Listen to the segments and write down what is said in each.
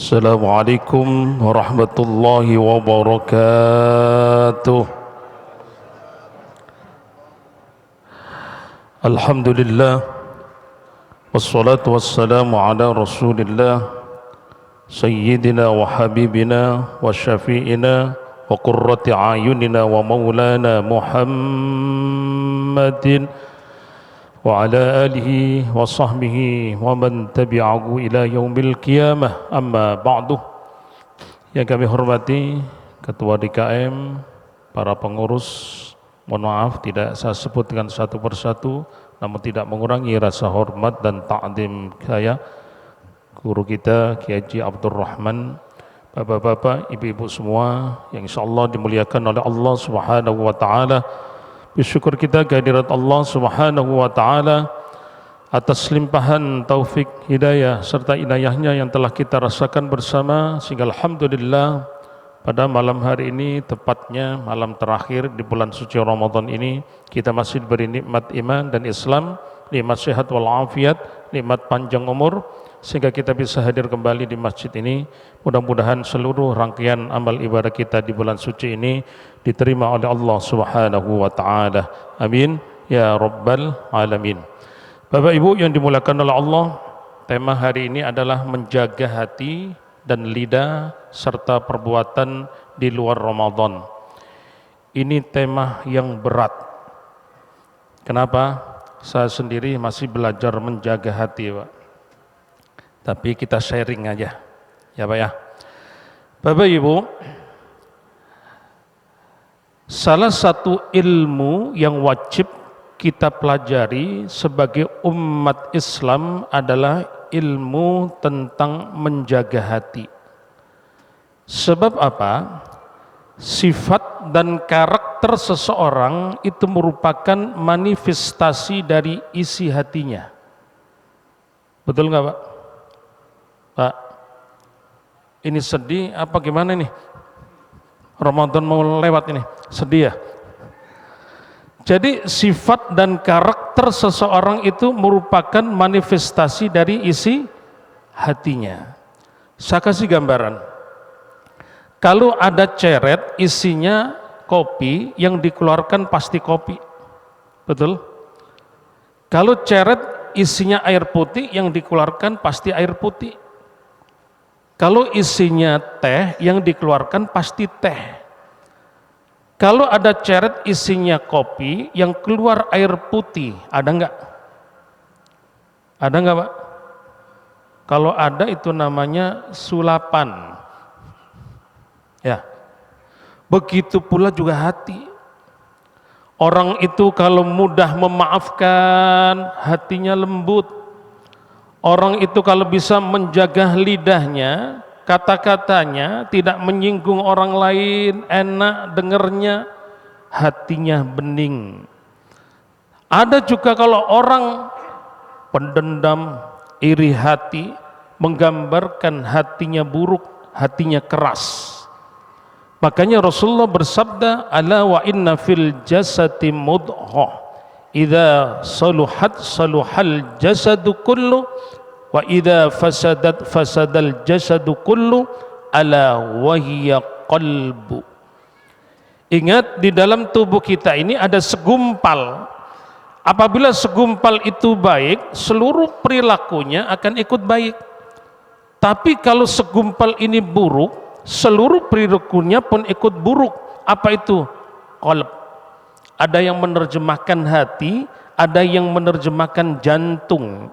Assalamualaikum warahmatullahi wabarakatuh. Alhamdulillah wassalatu wassalamu ala Rasulillah sayyidina wa habibina wa syafi'ina wa qurrati ayunina wa maulana Muhammadin wa ala alihi wa sahbihi wa man tabi'ahu ila yaumil qiyamah, amma ba'du. Yang kami hormati Ketua DKM, para pengurus, mohon maaf tidak saya sebut dengan satu persatu, namun tidak mengurangi rasa hormat dan ta'zim saya guru kita Kiai Haji Abdul Rahman, bapak-bapak, ibu-ibu semua yang insyaallah dimuliakan oleh Allah Subhanahu wa taala. Bersyukur kita kehadirat Allah Subhanahu wa taala atas limpahan taufik hidayah serta inayahnya yang telah kita rasakan bersama, sehingga alhamdulillah pada malam hari ini, tepatnya malam terakhir di bulan suci Ramadan ini, kita masih diberi nikmat iman dan Islam, nikmat sehat wal afiat, nikmat panjang umur, sehingga kita bisa hadir kembali di masjid ini. Mudah-mudahan seluruh rangkaian amal ibadah kita di bulan suci ini diterima oleh Allah Subhanahu wa taala. Amin ya rabbal alamin. Bapak Ibu yang dimuliakan oleh Allah, tema hari ini adalah menjaga hati dan lidah serta perbuatan di luar Ramadan. Ini tema yang berat. Kenapa? Saya sendiri masih belajar menjaga hati, Pak. Tapi kita sharing aja, ya Pak ya. Bapak Ibu, salah satu ilmu yang wajib kita pelajari sebagai umat Islam adalah ilmu tentang menjaga hati. Sebab apa? Sifat dan karakter seseorang itu merupakan manifestasi dari isi hatinya. Betul nggak Pak? Pak, ini sedih apa gimana nih? Ramadan mau lewat ini, sedih ya? Jadi sifat dan karakter seseorang itu merupakan manifestasi dari isi hatinya. Saya kasih gambaran. Kalau ada ceret isinya kopi, yang dikeluarkan pasti kopi. Betul? Kalau ceret isinya air putih, yang dikeluarkan pasti air putih. Kalau isinya teh, yang dikeluarkan pasti teh. Kalau ada ceret isinya kopi, yang keluar air putih, ada enggak? Ada enggak Pak? Kalau ada itu namanya sulapan. Ya. Begitu pula juga hati. Orang itu kalau mudah memaafkan, hatinya lembut. Orang itu kalau bisa menjaga lidahnya, kata-katanya tidak menyinggung orang lain, enak dengernya, hatinya bening. Ada juga kalau orang pendendam, iri hati, menggambarkan hatinya buruk, hatinya keras. Makanya Rasulullah bersabda, ala wa inna fil jasati mudghah, idza saluhat saluhal jasadu kullu wa idza fasadat fasadal jasadu kullu, ala wahya qalbu. Ingat, di dalam tubuh kita ini ada segumpal. Apabila segumpal itu baik, seluruh perilakunya akan ikut baik. Tapi kalau segumpal ini buruk, seluruh perilakunya pun ikut buruk. Apa itu? Qalb. Ada yang menerjemahkan hati, ada yang menerjemahkan jantung.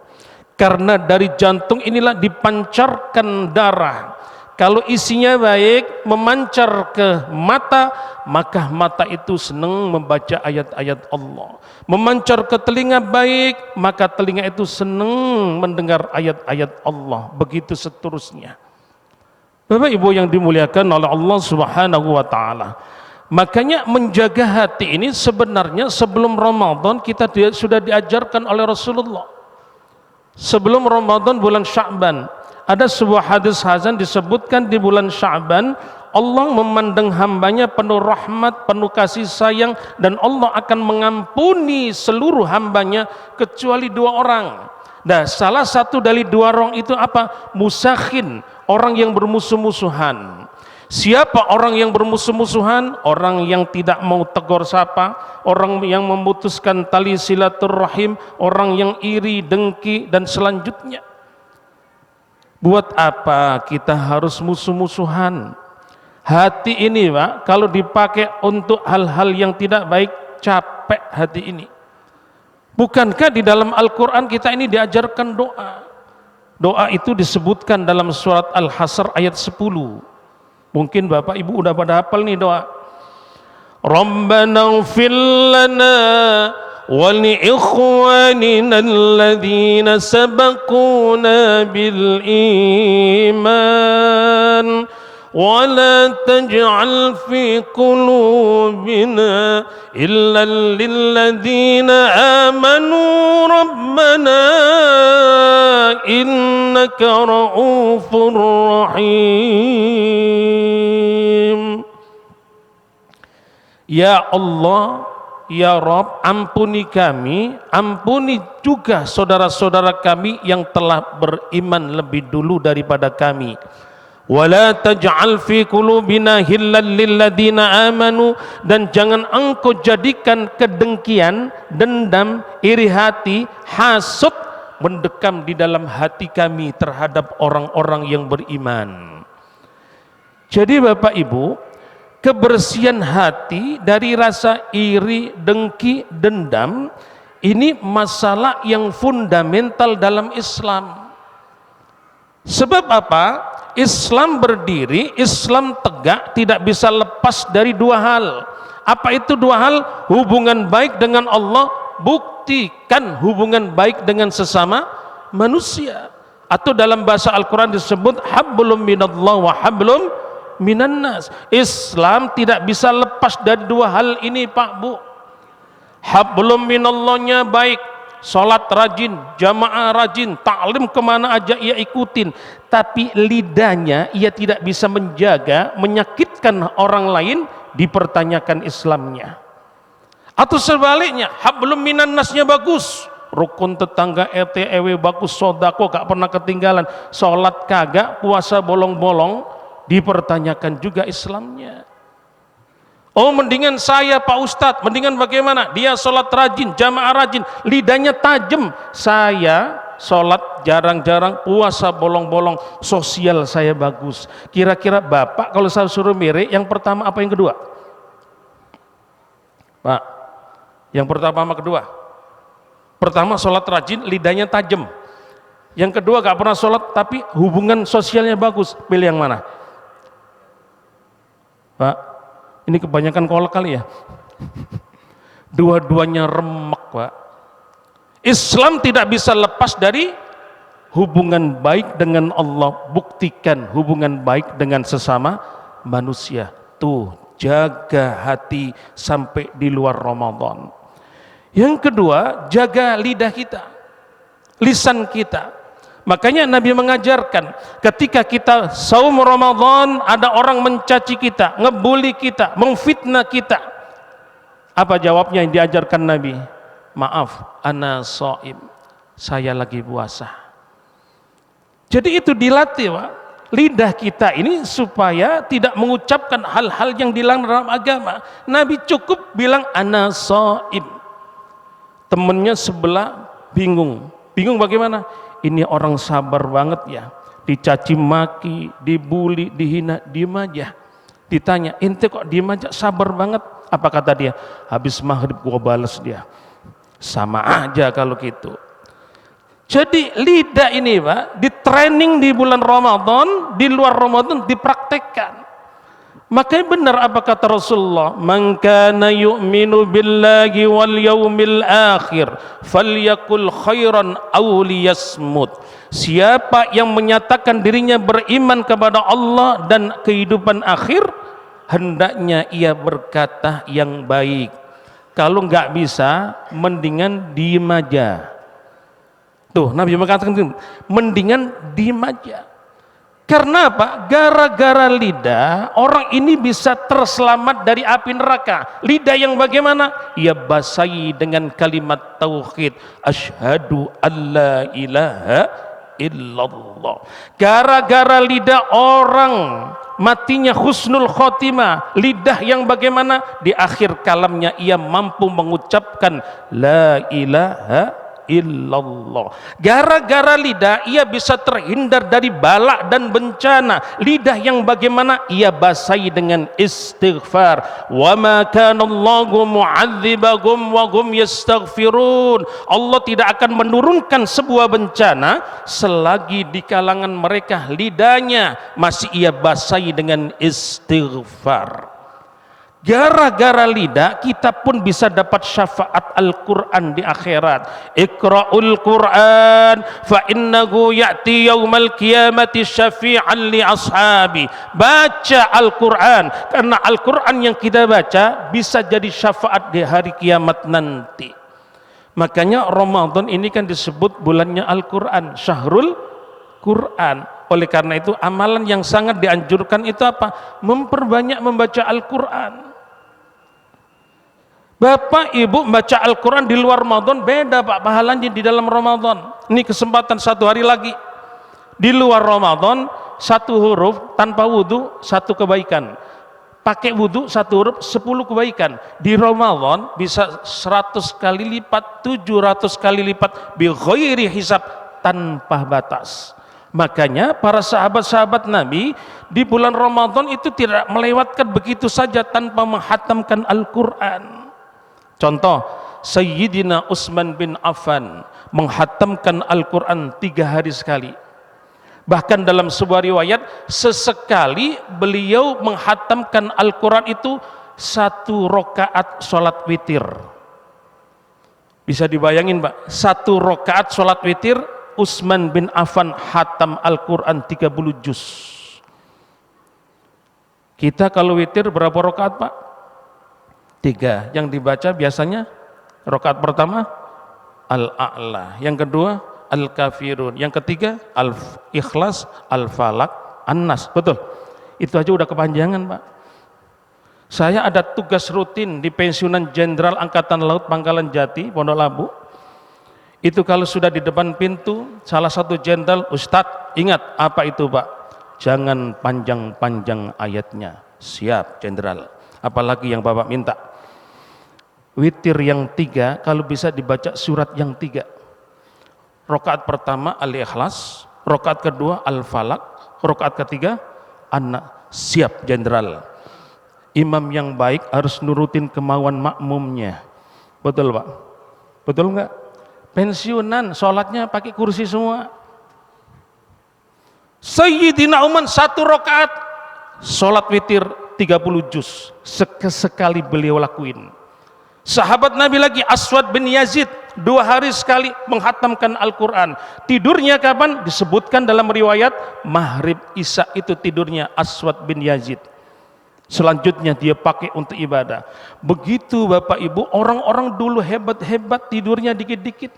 Karena dari jantung inilah dipancarkan darah. Kalau isinya baik, memancar ke mata, maka mata itu senang membaca ayat-ayat Allah. Memancar ke telinga baik, maka telinga itu senang mendengar ayat-ayat Allah. Begitu seterusnya. Bapak Ibu yang dimuliakan oleh Allah Subhanahu wa taala. Makanya menjaga hati ini sebenarnya sebelum Ramadan kita sudah diajarkan oleh Rasulullah. Sebelum Ramadan bulan Sya'ban, ada sebuah hadis hasan disebutkan di bulan Sya'ban Allah memandang hambanya penuh rahmat, penuh kasih sayang, dan Allah akan mengampuni seluruh hambanya kecuali dua orang. Nah, salah satu dari dua orang itu apa? Musakhin, orang yang bermusuh-musuhan. Siapa orang yang bermusuh-musuhan? Orang yang tidak mau tegur sapa, orang yang memutuskan tali silaturahim, orang yang iri, dengki, dan selanjutnya. Buat apa kita harus musuh-musuhan? Hati ini Pak, kalau dipakai untuk hal-hal yang tidak baik, capek hati ini. Bukankah di dalam Al-Quran kita ini diajarkan doa? Doa itu disebutkan dalam surat Al-Hasr ayat 10. Mungkin Bapak Ibu udah pada hafal nih doa. Rabbana ighfir lana wa li ikhwanina alladhina sabaquna bil iman wa la taj'al fi qulubina illa lil ladzina amanu rabbana innaka ra'ufur rahim. Ya Allah, ya Rabb, ampuni kami, ampuni juga saudara-saudara kami yang telah beriman lebih dulu daripada kami. Wala taj'al fi qulubina hillal lil ladzina amanu, dan jangan engkau jadikan kedengkian, dendam, iri hati, hasud mendekam di dalam hati kami terhadap orang-orang yang beriman. Jadi Bapak Ibu, kebersihan hati dari rasa iri, dengki, dendam ini masalah yang fundamental dalam Islam. Sebab apa? Islam berdiri, Islam tegak tidak bisa lepas dari dua hal. Apa itu dua hal? Hubungan baik dengan Allah, buktikan hubungan baik dengan sesama manusia. Atau dalam bahasa Al-Quran disebut hablum minallah wa hablum minannas. Islam tidak bisa lepas dari dua hal ini Pak Bu. Hablum minallahnya baik, sholat rajin, jamaah rajin, taklim kemana aja ia ikutin, tapi lidahnya ia tidak bisa menjaga, menyakitkan orang lain, dipertanyakan Islamnya. Atau sebaliknya, hablum minan nasnya bagus, rukun tetangga, RT RW bagus, sodako gak pernah ketinggalan, sholat kagak, puasa bolong-bolong, dipertanyakan juga Islamnya. Oh mendingan saya Pak Ustadz, mendingan bagaimana? Dia sholat rajin, jamaah rajin, lidahnya tajam. Saya sholat jarang-jarang, puasa bolong-bolong, sosial saya bagus. Kira-kira Bapak kalau saya suruh milih, yang pertama apa yang kedua? Pak, yang pertama sama kedua? Pertama sholat rajin, lidahnya tajam. Yang kedua gak pernah sholat, tapi hubungan sosialnya bagus. Pilih yang mana? Pak, ini kebanyakan kolak kali ya. Dua-duanya remek Pak. Islam tidak bisa lepas dari hubungan baik dengan Allah. Buktikan hubungan baik dengan sesama manusia. Tuh, jaga hati sampai di luar Ramadan. Yang kedua, jaga lidah kita, lisan kita. Makanya Nabi mengajarkan ketika kita saum Ramadan ada orang mencaci kita, ngebully kita, memfitnah kita. Apa jawabnya yang diajarkan Nabi? Maaf, ana shaim, saya lagi puasa. Jadi itu dilatih Pak, lidah kita ini supaya tidak mengucapkan hal-hal yang dilarang dalam agama. Nabi cukup bilang ana shaim. Temennya sebelah bingung. Bingung bagaimana? Ini orang sabar banget ya, dicaci maki, dibully, dihina, diem aja. Ditanya, ente kok diem aja, sabar banget? Apa kata dia? Habis maghrib gua balas dia. Sama aja kalau gitu. Jadi lidah ini Pak, di training di bulan Ramadan, di luar Ramadan dipraktekkan. Makanya benar apa kata Rasulullah, man kana yu'minu billahi wal yaumil akhir falyakul khairan aw liyasmut. Siapa yang menyatakan dirinya beriman kepada Allah dan kehidupan akhir, hendaknya ia berkata yang baik. Kalau nggak bisa, mendingan diem aja. Tuh, Nabi mengatakan mendingan diem aja. Karena apa? Gara-gara lidah, orang ini bisa terselamat dari api neraka. Lidah yang bagaimana? Ia basahi dengan kalimat tauhid. Asyhadu alla ilaha illallah. Gara-gara lidah orang matinya husnul khotimah, lidah yang bagaimana di akhir kalamnya ia mampu mengucapkan la ilaha illallah. Gara-gara lidah ia bisa terhindar dari bala dan bencana. Lidah yang bagaimana ia basahi dengan istighfar. Wa ma kana Allahu mu'adzibahum wa hum yastaghfirun. Allah tidak akan menurunkan sebuah bencana selagi di kalangan mereka lidahnya masih ia basahi dengan istighfar. Gara-gara lidah kita pun bisa dapat syafaat Al-Quran di akhirat. Iqra'ul Quran fa innahu ya'ti yaumal qiyamati syafi'an li ashabi. Baca Al-Quran, karena Al-Quran yang kita baca bisa jadi syafaat di hari kiamat nanti. Makanya Ramadan ini kan disebut bulannya Al-Quran, Syahrul Quran. Oleh karena itu amalan yang sangat dianjurkan itu apa? Memperbanyak membaca Al-Quran. Bapak Ibu baca Al-Quran di luar Ramadan beda Pak pahalanya di dalam Ramadan. Ini kesempatan satu hari lagi. Di luar Ramadan satu huruf tanpa wudhu satu kebaikan. Pakai wudhu satu huruf 10 kebaikan. Di Ramadan bisa 100 kali lipat, 700 kali lipat bi ghairi hisab, tanpa batas. Makanya para sahabat-sahabat Nabi di bulan Ramadan itu tidak melewatkan begitu saja tanpa menghatamkan Al-Quran. Contoh, Sayyidina Utsman bin Affan menghatamkan Al-Quran 3 hari sekali. Bahkan dalam sebuah riwayat, sesekali beliau menghatamkan Al-Quran itu 1 rakaat sholat witir. Bisa dibayangin Pak, 1 rakaat sholat witir Utsman bin Affan hatam Al-Quran 30 juz. Kita kalau witir berapa rakaat Pak? 3. Yang dibaca biasanya rakaat pertama Al-A'la, yang kedua Al-Kafirun, yang ketiga Al-Ikhlas, Al-Falaq, An-Nas. Betul? Itu aja udah kepanjangan Pak. Saya ada tugas rutin di pensiunan Jenderal Angkatan Laut Pangkalan Jati, Pondok Labu. Itu kalau sudah di depan pintu salah satu jenderal, Ustadz ingat apa itu Pak? Jangan panjang-panjang ayatnya. Siap jenderal. Apalagi yang Bapak minta. Witir yang 3 kalau bisa dibaca surat yang 3. Rakaat pertama Al-Ikhlas, rakaat kedua Al-Falaq, rakaat ketiga An-Nas. Siap jenderal. Imam yang baik harus nurutin kemauan makmumnya. Betul Pak? Betul enggak? Pensiunan sholatnya pakai kursi semua. Sayyidina Umar 1 rakaat sholat witir 30 juz sekali beliau lakuin. Sahabat Nabi lagi Aswad bin Yazid 2 hari sekali menghatamkan Al-Quran. Tidurnya kapan? Disebutkan dalam riwayat Maghrib Isya itu tidurnya Aswad bin Yazid. Selanjutnya dia pakai untuk ibadah. Begitu Bapak Ibu, orang-orang dulu hebat-hebat tidurnya dikit-dikit.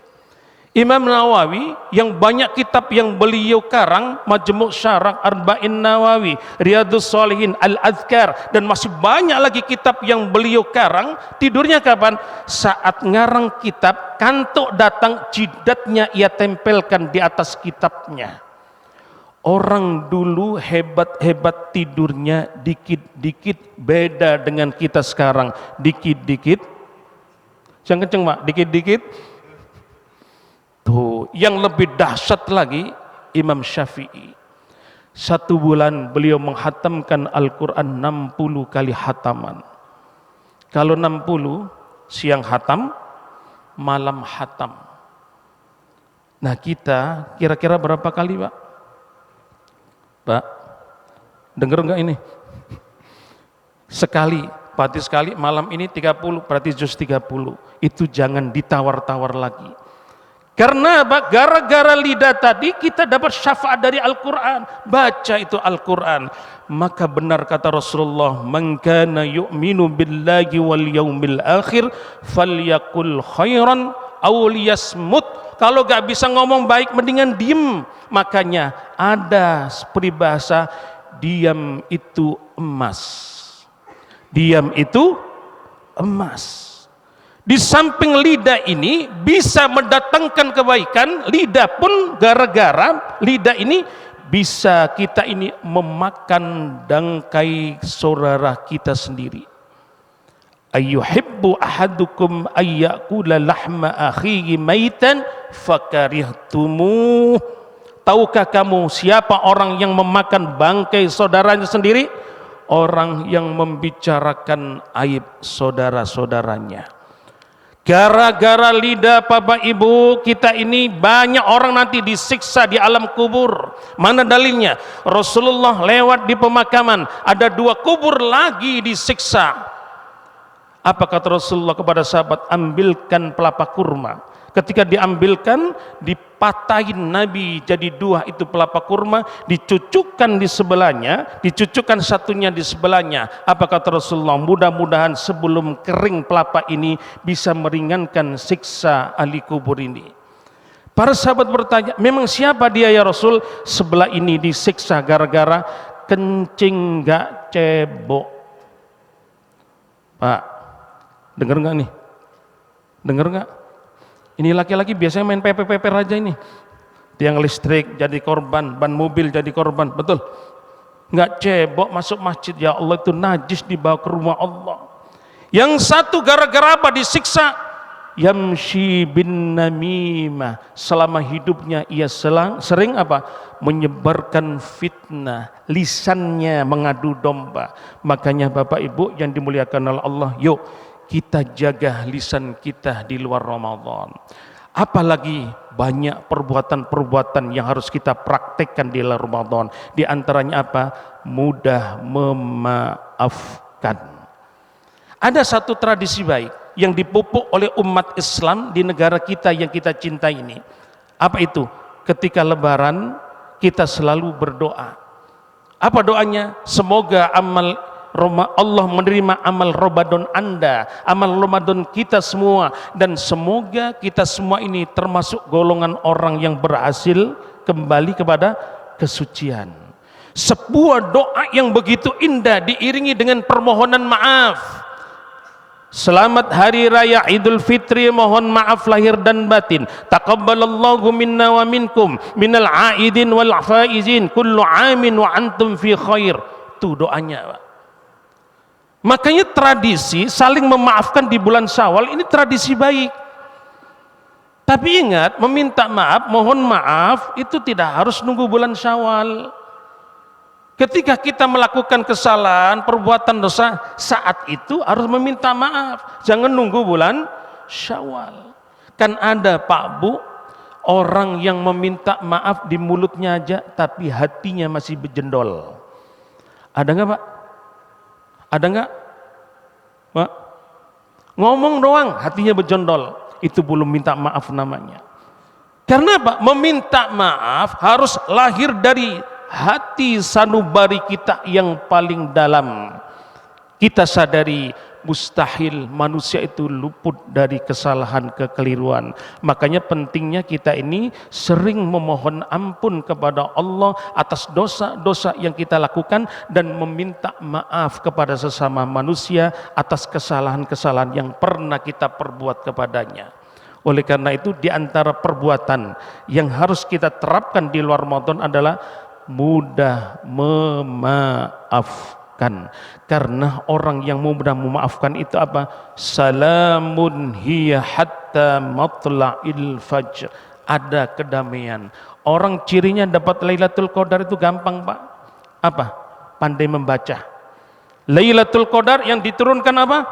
Imam Nawawi yang banyak kitab yang beliau karang, Majmu' Syarah, Arba'in Nawawi, Riyadhus Shalihin, Al-Adhkar, dan masih banyak lagi kitab yang beliau karang. Tidurnya kapan? Saat ngarang kitab, kantuk datang, jidatnya ia tempelkan di atas kitabnya. Orang dulu hebat-hebat tidurnya dikit-dikit, beda dengan kita sekarang dikit-dikit. Jangan kenceng Pak, dikit-dikit. Tuh, yang lebih dahsyat lagi Imam Syafi'i. 1 bulan beliau menghatamkan Al-Quran 60 kali hataman. Kalau 60 siang hatam, malam hatam. Nah kita kira-kira berapa kali Pak? Pak, denger enggak ini? Sekali, berarti sekali, malam ini 30, berarti juz 30. Itu jangan ditawar-tawar lagi. Karena apa? Gara-gara lidah tadi kita dapat syafaat dari Al-Quran. Baca itu Al-Quran. Maka benar kata Rasulullah, man kana yu'minu billahi wal yaumil akhir falyakul khairan aw liyasmut. Kalau gak bisa ngomong baik mendingan diem. Makanya ada peribahasa, diam itu emas. Diam itu emas. Di samping lidah ini bisa mendatangkan kebaikan, lidah pun gara-gara lidah ini bisa kita ini memakan dangkai saudara kita sendiri. Ayyuhibbu ahadukum ayyakula lahma akhihi maitan fakarihtumuh. Tahukah kamu siapa orang yang memakan bangkai saudaranya sendiri? Orang yang membicarakan aib saudara-saudaranya. Gara-gara lidah Bapak Ibu kita ini banyak orang nanti disiksa di alam kubur. Mana dalilnya? Rasulullah lewat di pemakaman, ada 2 kubur lagi disiksa. Apa kata Rasulullah kepada sahabat? Ambilkan pelapa kurma. Ketika diambilkan, dipatahin Nabi jadi 2 itu pelapa kurma, dicucukkan di sebelahnya, dicucukkan satunya di sebelahnya. Apa kata Rasulullah? Mudah-mudahan sebelum kering pelapa ini bisa meringankan siksa ahli kubur ini. Para sahabat bertanya, memang siapa dia ya Rasul? Sebelah ini disiksa gara-gara kencing gak cebok. Pak, denger gak nih? Denger gak? Ini laki-laki biasanya main peper-peper aja ini. Tiang listrik jadi korban, ban mobil jadi korban, betul? Nggak cebok masuk masjid, ya Allah itu najis dibawa ke rumah Allah. Yang satu gara-gara apa disiksa? Yamshi bin namimah. Selama hidupnya ia sering apa? Menyebarkan fitnah, lisannya mengadu domba. Makanya Bapak Ibu yang dimuliakan oleh Allah, yuk kita jaga lisan kita di luar Ramadan. Apalagi banyak perbuatan-perbuatan yang harus kita praktekkan di luar Ramadan. Di antaranya apa? Mudah memaafkan. Ada satu tradisi baik yang dipupuk oleh umat Islam di negara kita yang kita cintai ini. Apa itu? Ketika Lebaran kita selalu berdoa. Apa doanya? Semoga Allah menerima amal Ramadan Anda, amal Ramadan kita semua, dan semoga kita semua ini termasuk golongan orang yang berhasil kembali kepada kesucian. Sebuah doa yang begitu indah diiringi dengan permohonan maaf. Selamat Hari Raya Idul Fitri, mohon maaf lahir dan batin. Taqabbalallahu minna wa minkum minal aidin wal faizin kullu amin wa antum fi khair. Itu doanya, Pak. Makanya tradisi saling memaafkan di bulan Syawal ini tradisi baik. Tapi ingat, meminta maaf, mohon maaf itu tidak harus nunggu bulan Syawal. Ketika kita melakukan kesalahan, perbuatan dosa, saat itu harus meminta maaf. Jangan nunggu bulan Syawal. Kan ada Pak Bu, orang yang meminta maaf di mulutnya aja, tapi hatinya masih bejendol. Ada nggak Pak? Ada nggak? Pak? Ngomong doang, hatinya bejondol. Itu belum minta maaf namanya. Karena apa? Meminta maaf harus lahir dari hati sanubari kita yang paling dalam. Kita sadari mustahil manusia itu luput dari kesalahan, kekeliruan. Makanya pentingnya kita ini sering memohon ampun kepada Allah atas dosa-dosa yang kita lakukan dan meminta maaf kepada sesama manusia atas kesalahan-kesalahan yang pernah kita perbuat kepadanya. Oleh karena itu di antara perbuatan yang harus kita terapkan di luar Ramadan adalah mudah memaafkan. Karena orang yang mudah memaafkan itu apa? Salamun hiya hatta matla'il fajr. Ada kedamaian. Orang cirinya dapat Lailatul Qadar itu gampang, Pak. Apa? Pandai membaca. Lailatul Qadar yang diturunkan apa?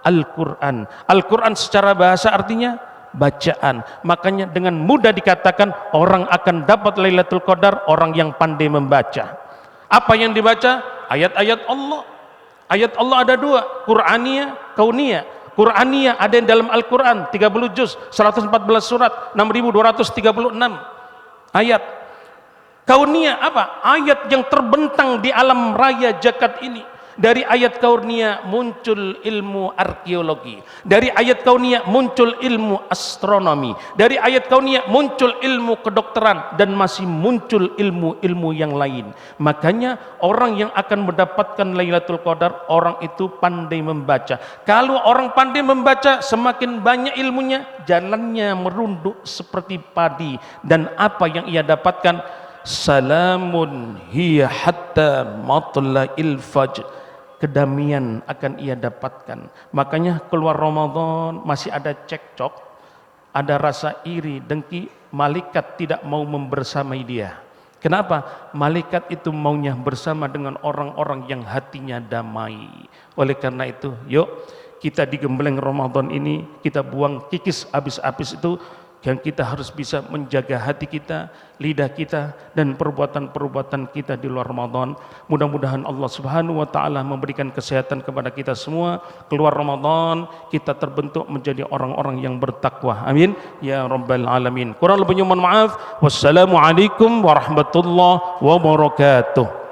Al-Quran. Al-Quran secara bahasa artinya bacaan. Makanya dengan mudah dikatakan orang akan dapat Lailatul Qadar orang yang pandai membaca. Apa yang dibaca? Ayat-ayat Allah. Ayat Allah ada 2, Qur'aniyah, Kauniyah. Qur'aniyah ada yang dalam Al-Quran 30 juz, 114 surat, 6236 ayat. Kauniyah apa? Ayat yang terbentang di alam raya jagat ini. Dari ayat kaunia muncul ilmu arkeologi. Dari ayat kaunia muncul ilmu astronomi. Dari ayat kaunia muncul ilmu kedokteran dan masih muncul ilmu-ilmu yang lain. Makanya orang yang akan mendapatkan Lailatul Qadar, orang itu pandai membaca. Kalau orang pandai membaca, semakin banyak ilmunya, jalannya merunduk seperti padi. Dan apa yang ia dapatkan? Salamun hiya hatta matla'il fajr. Kedamaian akan ia dapatkan. Makanya keluar Ramadan masih ada cekcok, ada rasa iri, dengki, malaikat tidak mau membersamai dia. Kenapa? Malaikat itu maunya bersama dengan orang-orang yang hatinya damai. Oleh karena itu, yuk kita di gembleng Ramadan ini kita buang kikis habis-habis itu, yang kita harus bisa menjaga hati kita, lidah kita, dan perbuatan-perbuatan kita di luar Ramadan. Mudah-mudahan Allah Subhanahu wa Ta'ala memberikan kesehatan kepada kita semua. Keluar Ramadan kita terbentuk menjadi orang-orang yang bertakwa. Amin ya rabbal alamin. Kurang lebihnya mohon maaf. Wassalamualaikum warahmatullahi wabarakatuh.